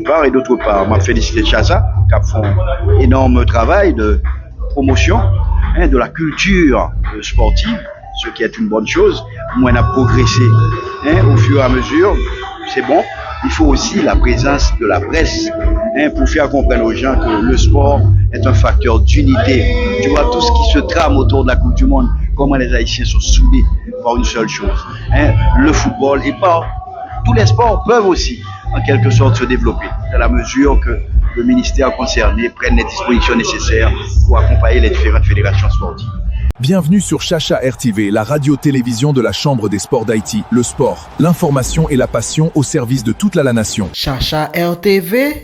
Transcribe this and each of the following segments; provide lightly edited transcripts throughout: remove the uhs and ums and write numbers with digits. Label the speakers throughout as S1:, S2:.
S1: part, et d'autre part, m'a félicité Chaza, qui font un énorme travail de promotion de la culture sportive, ce qui est une bonne chose. Moi, on a progressé au fur et à mesure, c'est bon. Il faut aussi la présence de la presse pour faire comprendre aux gens que le sport est un facteur d'unité. Tu vois, tout ce qui se trame autour de la Coupe du Monde, comment les Haïtiens sont soudés par une seule chose, le football, et par tous les sports peuvent aussi en quelque sorte se développer, à la mesure que le ministère concerné prenne les dispositions nécessaires pour accompagner les différentes fédérations sportives.
S2: Bienvenue sur Chacha RTV, la radio-télévision de la Chambre des sports d'Haïti. Le sport, l'information et la passion au service de toute la nation.
S3: Chacha RTV,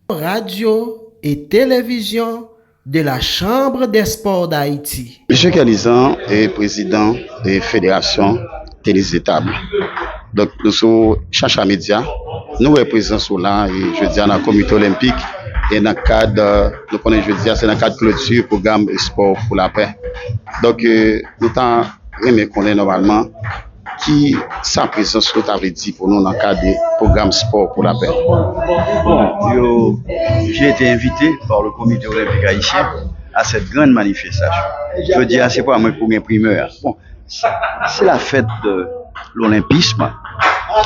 S3: radio et télévision de la Chambre des sports d'Haïti.
S4: M. Calizan est président des fédérations télésétables. Donc, nous sommes Chacha Média. Nous représentons là, et je dis, dans le comité olympique, et dans le cadre, nous connaissons, je dis, c'est dans le cadre de clôture, programme sport pour la paix. Donc, nous avons aimé connaître normalement qui sa présence avait dit pour nous dans le cadre du programme sport pour la paix.
S1: Bon, j'ai été invité par le comité olympique haïtien à cette grande manifestation. Je veux dire, c'est pas moi pour un primeur. Bon, c'est la fête de l'olympisme.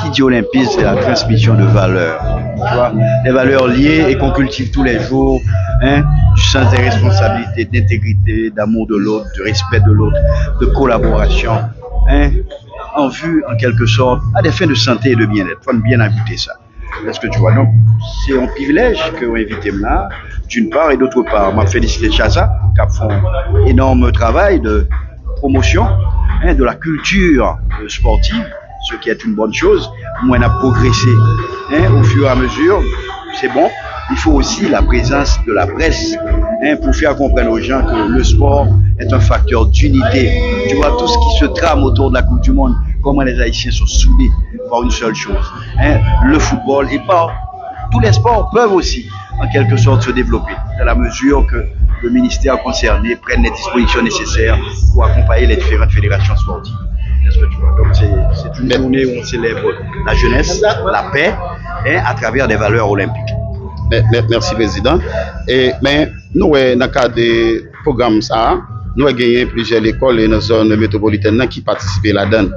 S1: Qui dit olympisme, c'est la transmission de valeurs. Tu vois, des valeurs liées et qu'on cultive tous les jours, du sens des responsabilités, d'intégrité, d'amour de l'autre, de respect de l'autre, de collaboration, en vue, en quelque sorte, à des fins de santé et de bien-être. Il faut bien inviter ça. Est-ce que tu vois? Donc, c'est un privilège que vous invitez là, d'une part, et d'autre part, m'a félicité Chaza, qui font un énorme travail de promotion de la culture sportive, ce qui est une bonne chose. Moi, on a progressé au fur et à mesure, c'est bon. Il faut aussi la présence de la presse pour faire comprendre aux gens que le sport est un facteur d'unité. Tu vois, tout ce qui se trame autour de la Coupe du Monde, comment les Haïtiens sont soudés par une seule chose, le football, et par tous les sports peuvent aussi en quelque sorte se développer, à la mesure que le ministère concerné prenne les dispositions nécessaires pour accompagner les différentes fédérations sportives. Est-ce que tu vois? Donc c'est une journée où on célèbre la jeunesse, la paix, à travers des valeurs olympiques.
S4: Merci, Président. Mais nous, dans le cadre du programme, nous avons gagné plusieurs écoles dans la zone métropolitaine qui participent là-dedans.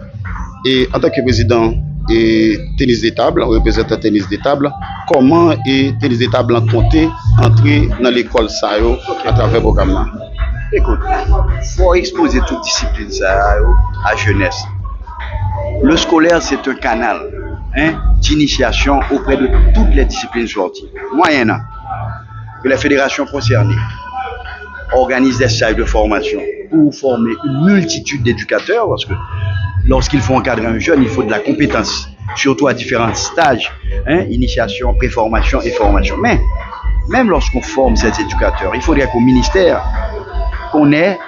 S4: Et en tant que président et tennis de table, représentant tennis de table, comment est tennis de table en compté entrer dans l'école à travers le programme là?
S1: Écoute, il faut exposer toute discipline à la jeunesse. Le scolaire, c'est un canal d'initiation auprès de toutes les disciplines sportives. Moyennant que les fédérations concernées organisent des stages de formation pour former une multitude d'éducateurs, parce que lorsqu'il faut encadrer un jeune, il faut de la compétence, surtout à différents stages, initiation, préformation et formation. Mais même lorsqu'on forme ces éducateurs, il faudrait qu'au ministère, qu'on ait,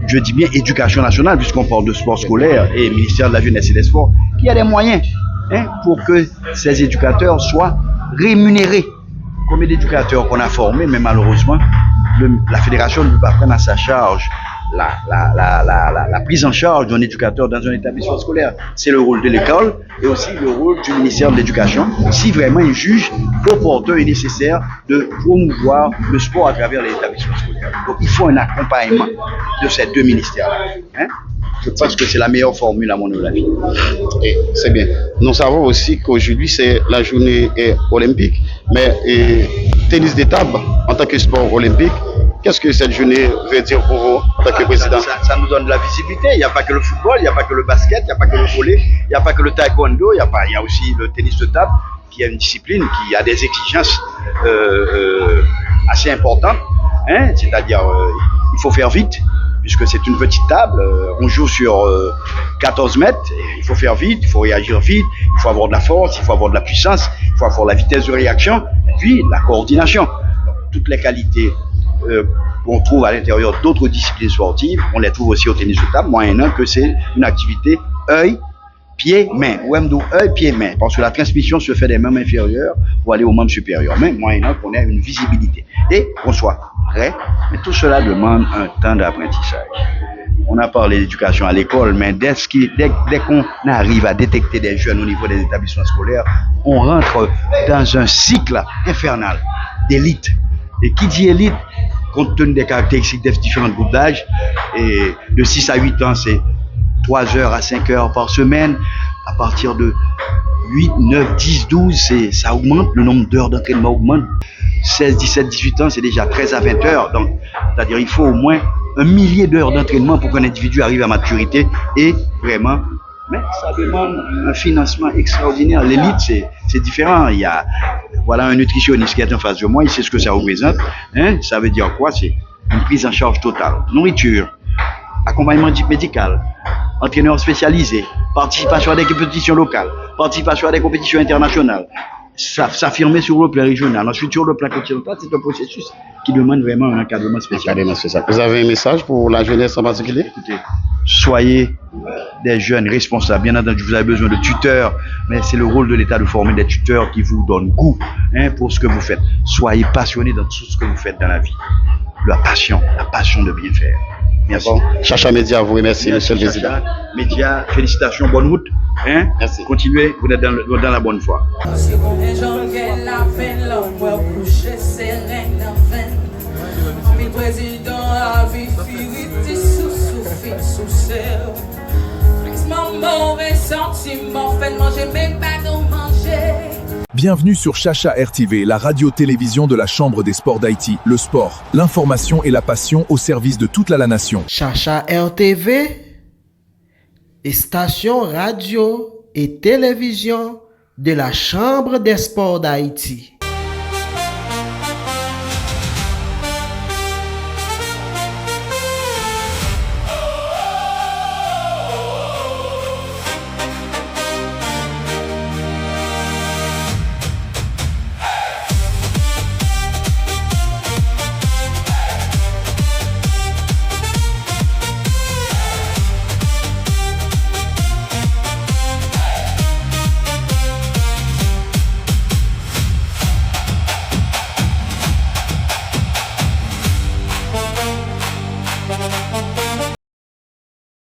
S1: je dis bien éducation nationale, puisqu'on parle de sport scolaire et ministère de la jeunesse et des sports, qu'il y a des moyens pour que ces éducateurs soient rémunérés. Combien d'éducateurs qu'on a formés, mais malheureusement, la fédération ne peut pas prendre à sa charge la prise en charge d'un éducateur dans un établissement scolaire. C'est le rôle de l'école et aussi le rôle du ministère de l'Éducation, si vraiment il juge opportun et nécessaire de promouvoir le sport à travers les établissements scolaires. Donc il faut un accompagnement de ces deux ministères-là. Je pense que c'est la meilleure formule à mon avis.
S4: Et c'est bien. Nous savons aussi qu'aujourd'hui c'est la journée olympique, mais tennis de table en tant que sport olympique, qu'est-ce que cette journée veut dire pour vous en tant que président?
S1: Ça nous donne de la visibilité. Il n'y a pas que le football, il n'y a pas que le basket, il n'y a pas que le volley, il n'y a pas que le taekwondo, il y a aussi le tennis de table qui est une discipline qui a des exigences assez importantes. C'est-à-dire, il faut faire vite, puisque c'est une petite table. On joue sur 14 mètres. Il faut faire vite, il faut réagir vite, il faut avoir de la force, il faut avoir de la puissance, il faut avoir la vitesse de réaction, et puis la coordination. Donc, toutes les qualités qu'on trouve à l'intérieur d'autres disciplines sportives, on les trouve aussi au tennis de table, moyennant que c'est une activité œil, pied, main. Ou même œil, pied, main. Parce que la transmission se fait des membres inférieurs pour aller aux membres supérieurs. Mais moyennant qu'on ait une visibilité et qu'on soit prêt. Mais tout cela demande un temps d'apprentissage. on a parlé d'éducation à l'école, mais dès qu'on arrive à détecter des jeunes au niveau des établissements scolaires, on rentre dans un cycle infernal d'élite. Et qui dit élite, compte tenu des caractéristiques des différents groupes d'âge, et de 6 à 8 ans, c'est 3 heures à 5 heures par semaine. À partir de 8, 9, 10, 12, ça augmente, le nombre d'heures d'entraînement augmente. 16, 17, 18 ans, c'est déjà 13 à 20 heures. Donc, c'est-à-dire il faut au moins 1 millier d'heures d'entraînement pour qu'un individu arrive à maturité et vraiment, mais ça demande un financement extraordinaire. L'élite, c'est différent. Il y a, voilà, un nutritionniste qui est en face de moi, il sait ce que ça représente. Hein? Ça veut dire quoi? C'est une prise en charge totale. Nourriture, accompagnement médical, entraîneur spécialisé, participation à des compétitions locales, participation à des compétitions internationales, s'affirmer sur le plan régional, ensuite sur le plan continental, c'est un processus qui demande vraiment un encadrement spécial.
S4: Vous avez un message pour la jeunesse en particulier?
S1: Écoutez, soyez des jeunes responsables. Bien entendu, vous avez besoin de tuteurs, mais c'est le rôle de l'État de former des tuteurs qui vous donnent goût pour ce que vous faites. Soyez passionnés dans tout ce que vous faites dans la vie. La passion de bien faire. Merci.
S4: Bon. Chacha Média vous remercie,
S1: Merci,
S4: Monsieur le Président.
S1: Chacha Média, félicitations, bonne route.
S4: Merci.
S1: Continuez, vous êtes dans la bonne voie.
S2: Bienvenue sur Chacha RTV, la radio-télévision de la Chambre des sports d'Haïti. Le sport, l'information et la passion au service de toute la nation.
S3: Chacha RTV est station radio et télévision de la Chambre des sports d'Haïti.